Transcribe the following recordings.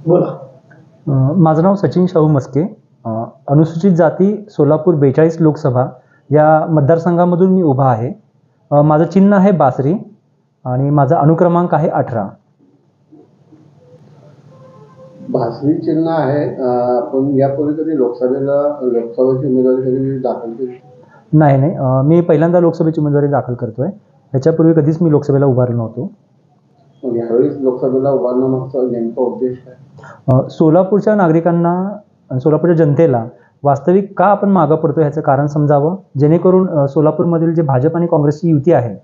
बोला. माझं नाव सचिन शाहू मस्के. अनुसूचित जाती सोलापूर 42 लोकसभा या मतदारसंघामधून मी उभा आहे. माझं चिन्ह आहे बासरी आणि माझा अनुक्रमांक आहे 18. भासरी चिन्ह आहे. आपण यापूर्वी कधी लोकसभेची उमेदवारी कधी दाखल केली? नाही, मी पहिल्यांदा लोकसभेची उमेदवारी दाखल करतोय. ह्याच्यापूर्वी कधीच मी लोकसभेला उभारलो नव्हतो. मग यावेळेस लोकसभेला उभारण्यामागचा नेमका उद्देश काय? सोलापूरच्या नागरिकांना आणि सोलापूरच्या जनतेला वास्तविक का आपण मागं पडतो ह्याचं कारण समजावं, जेणेकरून सोलापूरमधील जे भाजप आणि काँग्रेसची युती आहे,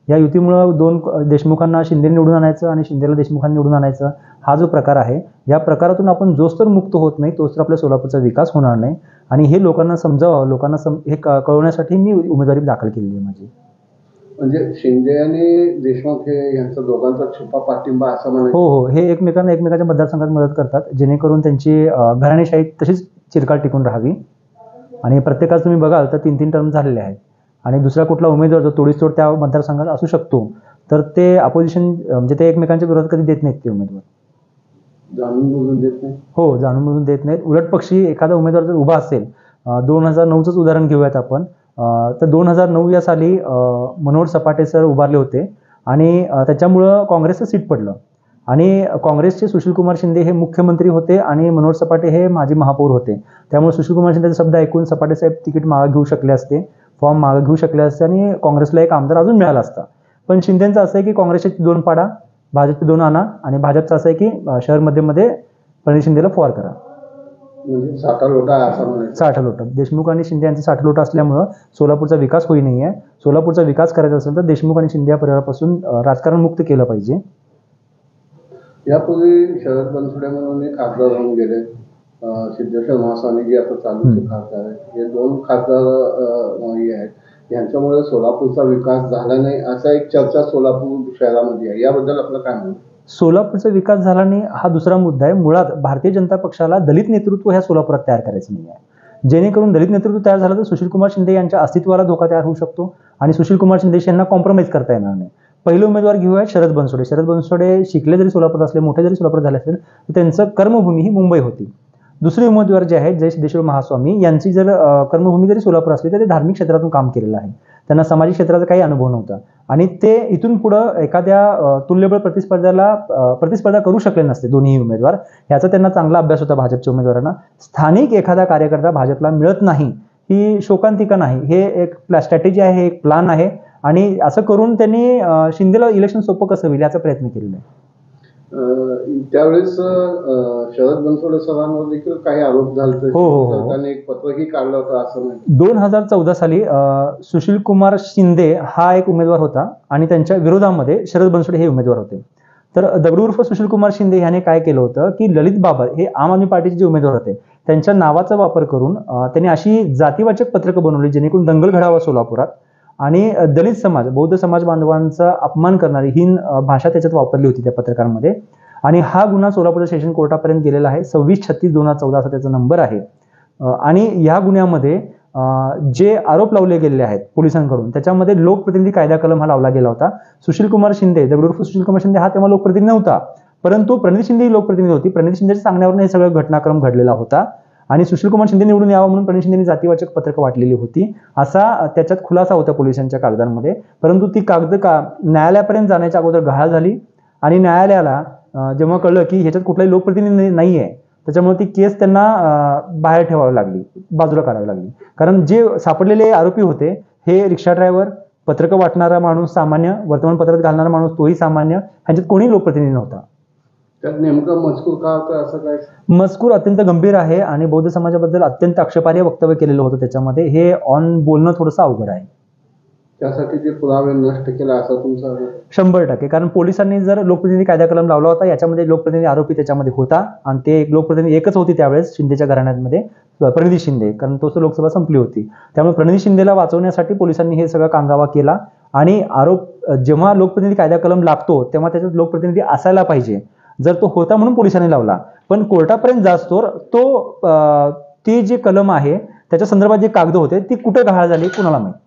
या युतीमुळं दोन देशमुखांना शिंदे निवडून आणायचं आणि शिंदेला देशमुखांना निवडून आणायचं, हा जो प्रकार आहे, या प्रकारातून आपण जोच तर मुक्त होत नाही तोच तर आपल्या सोलापूरचा विकास होणार नाही. आणि हे लोकांना समजावं, लोकांना हे कळवण्यासाठी मी उमेदवारी दाखल केलेली आहे माझी. म्हणजे शिंदे आणि देशमुख यांचा दोघांचा छुपा पाठिंबा असं म्हणायचं? हो, हे एकमेकांच्या मतदारसंघात मदत करतात, जेणेकरून त्यांची घराणेशाही तशीच चिरकाल टिकून राहावी. आणि प्रत्येकाच तुम्ही बघाल तर 3-3 टर्म झालेले आहेत. आणि दुसरा कुठला उमेदवार जो तोडीसतोड त्या मतदारसंघात असू शकतो, तर ते अपोजिशन म्हणजे ते एकमेकांच्या विरोधात कधी देत नाहीत ते उमेदवार. जाणून बुजून देत नाही? हो, जाणून बुजून देत नाहीत. उलट पक्षी एखादा उमेदवार जर उभा असेल, 2009चंच उदाहरण घेऊयात आपण. तर 2009 या साली मनोहर सपाटे सर उभारले होते आणि त्याच्यामुळं काँग्रेसचं सीट पडलं. आणि काँग्रेसचे सुशीलकुमार शिंदे हे मुख्यमंत्री होते आणि मनोहर सपाटे हे माजी महापौर होते. त्यामुळे सुशीलकुमार शिंदेचे शब्द ऐकून सपाटे साहेब तिकीट मागं घेऊ शकले असते, फॉर्म मागं घेऊ शकले असते आणि काँग्रेसला एक आमदार अजून मिळाला असता. पण शिंदेचं असं आहे की काँग्रेसचे 2 पाडा, भाजपचे 2 आणा, आणि भाजपचं असं आहे की शहर मध्ये प्रणित शिंदेला फॉर करा. म्हणजे साठालोटा असं म्हणायचं? साठालोटा. देशमुख आणि शिंदे यांचे साठालोटा असल्यामुळं सोलापूरचा विकास होई नाही आहे. सोलापूरचा विकास करायचा असेल तर देशमुख आणि शिंदे या परिवारापासून राजकारण मुक्त केलं पाहिजे. यापूर्वी शरद बनसोडे म्हणून एक खासदार होऊन गेले, सिद्धेश्वर महास्वामी जी आता चालूचे खासदार आहेत, हे 2 खासदार आहेत. यांच्यामुळे सोलापूरचा विकास झाला नाही असा एक चर्चा सोलापूर शहरामध्ये आहे. याबद्दल आपलं काय म्हणणं? सोलापूरचा विकास झाला नाही हा दुसरा मुद्दा आहे. मुळात भारतीय जनता पक्षाला दलित नेतृत्व ह्या सोलापुरात तयार करायचं नाही आहे. जेणेकरून दलित नेतृत्व तयार झालं तर सुशीलकुमार शिंदे यांच्या अस्तित्वाला धोका तयार होऊ शकतो आणि सुशीलकुमार शिंदे यांना कॉम्प्रोमाइज करता येणार नाही. पहिले उमेदवार घेऊया शरद बनसोडे. शरद बनसोडे शिकले जरी सोलापूर असले, मोठे जरी सोलापूर झाले असेल, तर त्यांचं कर्मभूमी ही मुंबई होती. दुसरे उमेदवार जे आहेत जय सिद्धेश्वर महास्वामी यांची जर कर्मभूमी जरी सोलापूर असली तरी धार्मिक क्षेत्रातून काम केलेलं आहे. त्यांना सामाजिक क्षेत्राचा काही अनुभव नव्हता आणि ते इथून पुढं एखाद्या तुल्यबळ प्रतिस्पर्धा करू शकले नसते दोन्ही उमेदवार. याचा त्यांना चांगला अभ्यास होता भाजपच्या उमेदवारांना. स्थानिक एखादा कार्यकर्ता भाजपला मिळत नाही ही शोकांतिका नाही, हे एक स्ट्रॅटेजी आहे, एक प्लान आहे. आणि असं करून त्यांनी शिंदेला इलेक्शन सोपं कसं होईल याचा प्रयत्न केलेला आहे. त्यावेळेस शरद बनसोडे सरांवर देखील काही आरोप झाले. हो. त्याने एक पत्रही काढलं होतं असं म्हणतात. 2014 साली सुशीलकुमार शिंदे हा एक उमेदवार होता आणि त्यांच्या विरोधामध्ये शरद बनसोडे हे उमेदवार होते. तर दगडू उर्फ सुशीलकुमार शिंदे ह्याने काय केलं होतं की ललित बाबर हे आम आदमी पार्टीचे जे उमेदवार होते त्यांच्या नावाचा वापर करून त्यांनी अशी जातीवाचक पत्रकं बनवली जेणेकरून दंगल घडावा सोलापुरात आणि दलित समाज, बौद्ध समाज बांधवांचा अपमान करणारी हीन भाषा त्याच्यात वापरली होती त्या पत्रकारांमध्ये. आणि हा गुन्हा सोलापूरच्या सेशन कोर्टापर्यंत गेलेला आहे. 26/36/2014 असा त्याचा नंबर आहे. आणि या गुन्ह्यामध्ये जे आरोप लावले गेलेले आहेत पोलिसांकडून त्याच्यामध्ये लोकप्रतिनिधी कायदा कलम हा लावला गेला होता. सुशीलकुमार शिंदे, दगडू उर्फ सुशीलकुमार शिंदे हा तेव्हा लोकप्रतिनिधी नव्हता, परंतु प्रणित शिंदे ही लोकप्रतिनिधी होती. प्रणित शिंदेच्या सांगण्यावरून हे सगळं घटनाक्रम घडलेला होता आणि सुशीलकुमार शिंदे निवडून यावं म्हणून प्रणित शिंदेनी जातीवाचक पत्रकं वाटलेली होती असा त्याच्यात खुलासा होता पोलिसांच्या कागदांमध्ये. परंतु ती कागद न्यायालयापर्यंत जाण्याच्या अगोदर गहाळ झाली आणि न्यायालयाला जेव्हा कळलं की ह्याच्यात कुठलाही लोकप्रतिनिधी नाही आहे त्याच्यामुळे ती केस त्यांना बाहेर ठेवावी लागली, बाजूला काढावी लागली. कारण जे सापडलेले आरोपी होते हे रिक्षा ड्रायव्हर, पत्रकं वाटणारा माणूस सामान्य, वर्तमानपत्रात घालणारा माणूस तोही सामान्य, ह्यांच्यात कोणीही लोकप्रतिनिधी नव्हता. त्यात नेमका मजकूर का होता असं काय? मजकूर अत्यंत गंभीर आहे आणि बौद्ध समाजाबद्दल अत्यंत आक्षेपार्ह वक्तव्य केलेलं होतं त्याच्यामध्ये. हे ऑन बोलणं थोडंसं अवघड आहे. त्यासाठी जे पुरावे नष्ट केला असं तुमचं? 100%. कारण पोलिसांनी जर लोकप्रतिनिधी कायदा कलम लावला होता, याच्यामध्ये लोकप्रतिनिधी आरोपी त्याच्यामध्ये होता आणि ते लोकप्रतिनिधी एकच होती त्यावेळेस शिंदेच्या घराण्यामध्ये, प्रणित शिंदे, कारण तो लोकसभा संपली होती. त्यामुळे प्रणित शिंदेला वाचवण्यासाठी पोलिसांनी हे सगळं कांगावा केला. आणि आरोप जेव्हा लोकप्रतिनिधी कायदा कलम लागतो तेव्हा त्याच्यात लोकप्रतिनिधी असायला पाहिजे. जर तो होता म्हणून पोलिसांनी लावला, पण कोर्टापर्यंत जास्तोर ती जे कलम आहे त्याच्या संदर्भात जे कागद होते ती कुठे गहाळ झाली कुणाला माहिती.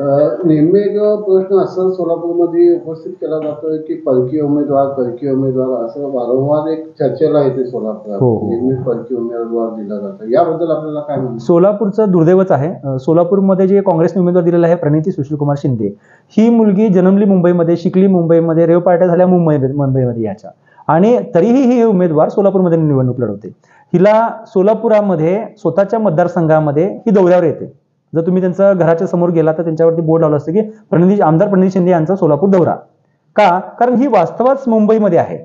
नेहमी एक प्रश्न असं सोलापूरमध्ये उपस्थित केला जातोय की परकीय उमेदवार असं वारंवार एक चर्चेला येते सोलापुरात. हो, हो. नेहमी परकीय उमेदवार दिला जातो. याबद्दल आपल्याला काय म्हणणं? सोलापूरचं दुर्दैवच आहे. सोलापूरमध्ये जे काँग्रेसने उमेदवार दिलेला आहे प्रणिती सुशीलकुमार शिंदे, ही मुलगी जन्मली मुंबईमध्ये, शिकली मुंबईमध्ये, रेव पार्ट्या झाल्या मुंबईमध्ये ह्याच्या, आणि तरीही ही उमेदवार सोलापूरमध्ये निवडणूक लढवते. हिला सोलापुरामध्ये स्वतःच्या मतदारसंघामध्ये ही दौऱ्यावर येते. जर तुम्ही त्यांच्या घराच्या समोर गेला तर त्यांच्यावरती बोर्ड लावलं असतं की आमदार प्रणिती शिंदे यांचा सोलापूर दौरा. का? कारण ही वास्तवच मुंबईमध्ये आहे.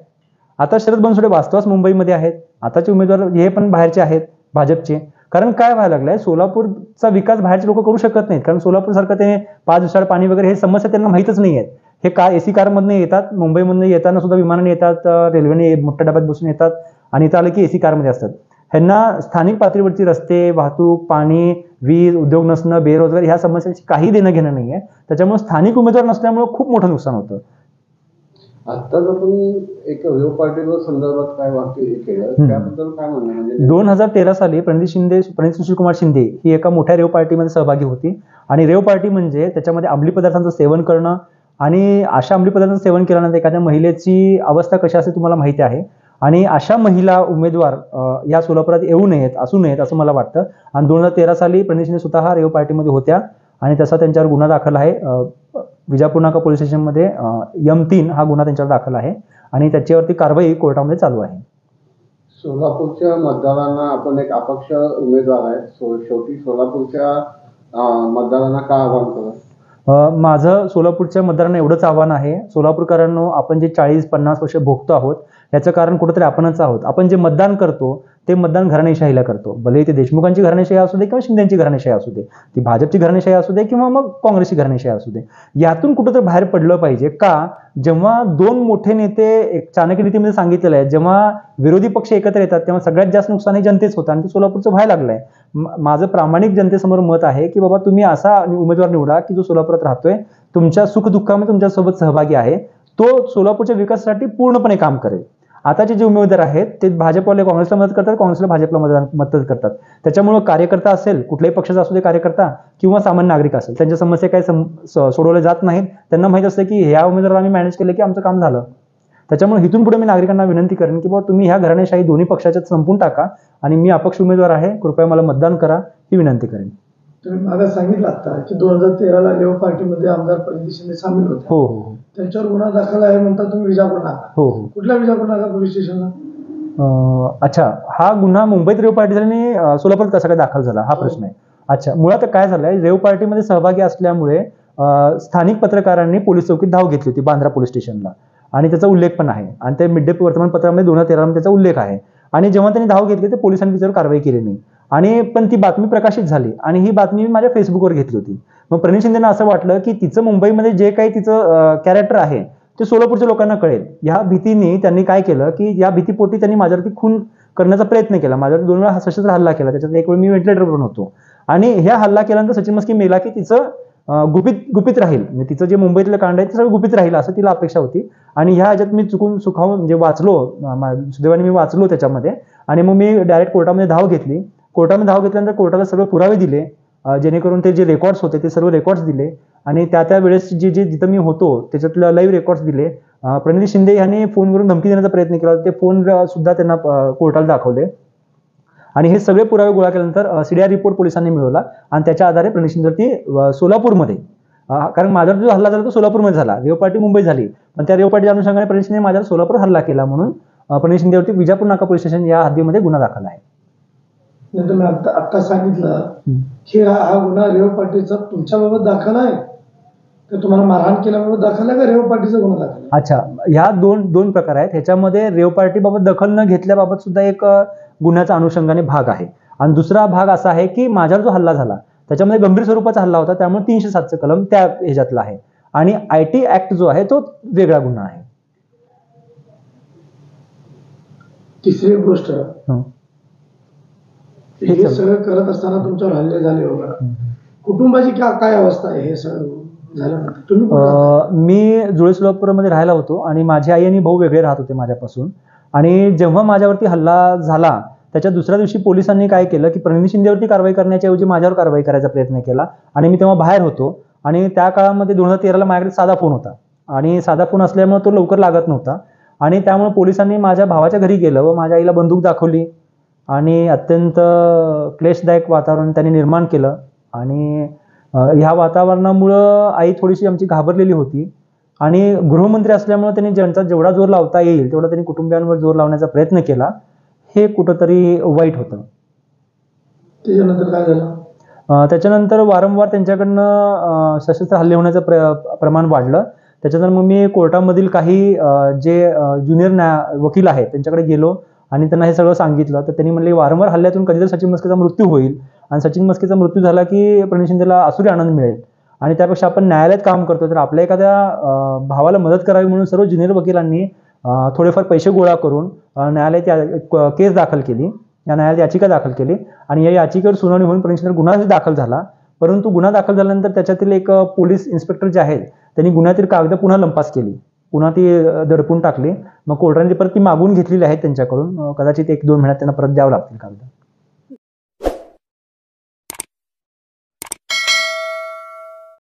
आता शरद बनसोडे वास्तवच मुंबईमध्ये आहेत. आताचे उमेदवार हे पण बाहेरचे आहेत भाजपचे. कारण काय व्हायला लागलंय, सोलापूरचा विकास बाहेरचे लोक करू शकत नाहीत. कारण सोलापूर सारखं ते 5 दिवसाआड पाणी वगैरे हे समस्या त्यांना माहीतच नाही आहेत. हे कार एसी कारमधनं येतात, मुंबईमधनं येताना सुद्धा विमानाने येतात, रेल्वेने मोठ्या डब्यात बसून येतात, आणि इथं आलं की एसी कारमध्ये असतात. ह्यांना स्थानिक पातळीवरची रस्ते, वाहतूक, पाणी, वीज, उद्योग नसणं, बेरोजगारी ह्या समस्यांची काही देणं घेणं नाही आहे. त्याच्यामुळे स्थानिक उमेदवार नसल्यामुळे खूप मोठं नुकसान होतं. आत्ताच आपण एक रेव पार्टीवर संदर्भात काय वाक्य हे केलं, त्याबद्दल काय म्हणणं? म्हणजे 2013 साली प्रणिती सुशीलकुमार शिंदे ही एका मोठ्या रेव पार्टीमध्ये सहभागी होती. आणि रेव पार्टी म्हणजे त्याच्यामध्ये अंमली पदार्थांचं सेवन करणं, आणि अशा अंमली पदार्थांचं सेवन केल्यानंतर एखाद्या महिलेची अवस्था कशी असते तुम्हाला माहिती आहे. आणि अशा महिला उमेदवार या सोलापुरात येऊ नयेत, असू नयेत असं मला वाटतं. आणि 2013 साली प्रणिती शिंदे स्वतः रेव पार्टीमध्ये होत्या, आणि तसा त्यांच्यावर गुन्हा दाखल आहे. विजापूर नाका पोलीस स्टेशनमध्ये M3 हा गुन्हा त्यांच्यावर दाखल आहे, आणि त्याच्यावरती कारवाई कोर्टामध्ये चालू आहे. सोलापूरच्या मतदारांना आपण एक अपक्ष उमेदवार आहे, शेवटी सोलापूरच्या मतदारांना काय आवाहन करा? माझं सोलापूरच्या मतदारांना एवढंच आव्हान आहे, सोलापूरकरांनो, आपण जे 40-50 वर्ष भोगतो आहोत याचं कारण कुठेतरी आपणच आहोत. आपण जे मतदान करतो ते मतदान घराणेशाहीला करतो. भले ते देशमुखांची घराणेशाही असू दे किंवा शिंदेची घराणेशाही असू दे, ती भाजपची घराणेशाही असू दे किंवा मग काँग्रेसची घराणेशाही असू दे, यातून कुठेतरी बाहेर पडलं पाहिजे. का? जेव्हा 2 मोठे नेते, एक चाणक्य नीतीमध्ये सांगितलेलं आहे, जेव्हा विरोधी पक्ष एकत्र येतात तेव्हा सगळ्यात जास्त नुकसान हे जनतेच होतं, आणि ते सोलापूरचं व्हायला लागलंय. माझं प्रामाणिक जनतेसमोर मत आहे की बाबा तुम्ही असा उमेदवार निवडा की जो सोलापुरात राहतोय, तुमच्या सुखदुःखामध्ये तुमच्यासोबत सहभागी आहे, तो सोलापूरच्या विकासासाठी पूर्णपणे काम करेल. आताचे जे उमेदवार आहेत ते भाजपवाले काँग्रेसला मदत करतात, काँग्रेसला भाजपला मदत करतात. त्याच्यामुळे कार्यकर्ता असेल, कुठल्याही पक्षाचा असू दे कार्यकर्ता, किंवा सामान्य नागरिक असेल, त्यांच्या समस्या काही सोडवल्या जात नाहीत. त्यांना माहित असतं की ह्या उमेदवाराला आम्ही मॅनेज केलं की आमचं काम झालं. त्याच्यामुळे इथून पुढे मी नागरिकांना विनंती करेन की बाबा तुम्ही ह्या घराणेशाही दोन्ही पक्षाच्यात संपून टाका, आणि मी अपक्ष उमेदवार आहे, कृपया मला मतदान करा ही विनंती करेन. तुम्ही मागे सांगितलं आता की 2013ला रेव पार्टीमध्ये आमदार प्रणिती शिंदे सामील होते. हो हो हो. त्यांच्यावर गुन्हा दाखल आहे म्हणता तुम्ही विजापूर नाका. हो हो. कुठल्या विजापूर नाका पोलीस स्टेशनला? अच्छा, हा गुन्हा मुंबईत रेव पार्टी झाल्याने सोलापूरात कसा काय दाखल झाला हा प्रश्न आहे. अच्छा, मुळात काय झालंय, रेव पार्टीमध्ये सहभागी असल्यामुळे स्थानिक पत्रकारांनी पोलीस चौकीत धाव घेतली होती बांद्रा पोलीस स्टेशनला, आणि त्याचा उल्लेख पण आहे, आणि ते मिड डे वर्तमानपत्रामध्ये 2013 मध्ये त्याचा उल्लेख आहे. आणि जेव्हा त्यांनी धाव घेतली तर पोलिसांनी तिच्यावर कारवाई केली नाही, आणि पण ती बातमी प्रकाशित झाली, आणि ही बातमी मी माझ्या फेसबुकवर घेतली होती. मग प्रणिती शिंदेना असं वाटलं की तिचं मुंबईमध्ये जे काही तिचं कॅरेक्टर आहे ते सोलापूरच्या लोकांना कळेल. ह्या भीतीने त्यांनी काय केलं की या भीतीपोटी त्यांनी माझ्यावरती खून करण्याचा प्रयत्न केला. माझ्यावर 2 वेळा सशस्त्र हल्ला केला, त्याच्यात एक वेळ मी व्हेंटिलेटरवर होतो. आणि ह्या हल्ला केल्यानंतर सचिन मस्के मेला की तिचं गुपित राहील, म्हणजे तिचं जे मुंबईतलं कांड आहे ते सगळं गुपित राहील असं तिला अपेक्षा होती. आणि ह्या ह्याच्यात मी चुकून सुखावून म्हणजे वाचलो, सुदैवाने मी वाचलो त्याच्यामध्ये, आणि मग मी डायरेक्ट कोर्टामध्ये धाव घेतली. कोर्टामध्ये धाव घेतल्यानंतर कोर्टाला सगळे पुरावे दिले, जेणेकरून ते जे रेकॉर्ड्स होते ते सर्व रेकॉर्ड्स दिले, आणि त्या वेळेस जिथं मी होतो त्याच्यातलं लाईव्ह रेकॉर्ड्स दिले. प्रणिती शिंदे यांनी फोनवरून धमकी देण्याचा प्रयत्न केला, ते फोन सुद्धा त्यांना कोर्टाला दाखवले. आणि हे सगळे पुरावे गोळा केल्यानंतर CDR रिपोर्ट पोलिसांनी मिळवला, आणि त्याच्या आधारे प्रणिती शिंदेवरती सोलापूरमध्ये, कारण माझ्यावर जो हल्ला झाला तो सोलापूरमध्ये झाला, रेव पार्टी मुंबईत झाली, पण त्या रेव पार्टीच्या अनुषंगाने प्रणिती शिंदे माझ्यावर सोलापूर हल्ला केला, म्हणून प्रणिती शिंदेवरती विजापूर नाका पोलीस स्टेशन या हद्दीमध्ये गुन्हा दाखल आहे. तुम्ही आता सांगितलं की हा गुन्हा रेव पार्टीचा तुमच्याबाबत दाखल आहे, तर तुम्हाला मारहाण केल्याबाबत दाखल आहे का रेव पार्टीचा गुन्हा दाखल आहे? अच्छा, ह्या दोन प्रकार आहेत. ह्याच्यामध्ये रेव पार्टीबाबत दखल न घेतल्याबाबत सुद्धा एक गुन्ह्याचा अनुषंगाने भाग आहे, आणि दुसरा भाग असा आहे की माझ्यावर जो हल्ला झाला त्याच्यामध्ये गंभीर स्वरूपाचा हल्ला होता, त्यामुळे 307चं कलम त्या ह्याच्यातला आहे, आणि IT ऍक्ट जो आहे तो वेगळा गुन्हा आहे. तिसरी गोष्ट, हे सगळं करत असताना तुमच्यावर हल्ले झाले वगैरे, कुटुंबाची काय अवस्था आहे हे सगळं झाल्यानंतर? तुम्ही मी जुळे सोलापूरमध्ये राहायला होतो, आणि माझी आई आणि भाऊ वेगळे राहत होते माझ्यापासून. आणि जेव्हा माझ्यावरती हल्ला झाला त्याच्या दुसऱ्या दिवशी पोलिसांनी काय केलं की प्रणिती शिंदेवरती कारवाई करण्याच्या ऐवजी माझ्यावर कारवाई करायचा प्रयत्न केला, आणि मी तेव्हा बाहेर होतो. आणि त्या काळामध्ये 2013ला माझ्याकडे साधा फोन होता आणि साधा फोन असल्यामुळे तो लवकर लागत नव्हता आणि त्यामुळे पोलिसांनी माझ्या भावाच्या घरी गेलं व माझ्या आईला बंदूक दाखवली आणि अत्यंत क्लेशदायक वातावरण त्यांनी निर्माण केलं आणि ह्या वातावरणामुळं आई थोडीशी आमची घाबरलेली होती आणि गृहमंत्री असल्यामुळे त्यांनी ज्यांचा जेवढा जोर लावता येईल तेवढा त्यांनी कुटुंबियांवर जोर लावण्याचा प्रयत्न केला. हे कुठंतरी वाईट होतं. त्याच्यानंतर काय झालं? त्याच्यानंतर वारंवार त्यांच्याकडनं सशस्त्र हल्ले होण्याचं प्रमाण वाढलं. त्याच्यानंतर मग मी कोर्टामधील काही जे ज्युनियर वकील आहेत त्यांच्याकडे गेलो आणि त्यांना हे सगळं सांगितलं. तर त्यांनी म्हणले वारंवार हल्ल्यातून कधीतरी सचिन मस्केचा मृत्यू होईल आणि सचिन मस्केचा मृत्यू झाला की प्रणित शिंदेला आसुरी आनंद मिळेल आणि त्यापेक्षा आपण न्यायालयात काम करतो तर आपल्या एखाद्या भावाला मदत करावी म्हणून सर्व ज्युनियर वकिलांनी थोडेफार पैसे गोळा करून न्यायालयात केस दाखल केली. या न्यायालयात याचिका दाखल केली आणि या याचिकेवर सुनावणी होऊन प्रणित शिंदेवर गुन्हा दाखल झाला. परंतु गुन्हा दाखल झाल्यानंतर त्याच्यातील एक पोलीस इन्स्पेक्टर जे आहेत त्यांनी गुन्ह्यातील कागद पुन्हा लंपास केली, पुन्हा ती दडपून टाकली. मग कोर्टाने परत ती मागून घेतलेली आहेत त्यांच्याकडून. कदाचित 1-2 महिन्यात त्यांना परत द्यावं लागतील कागद.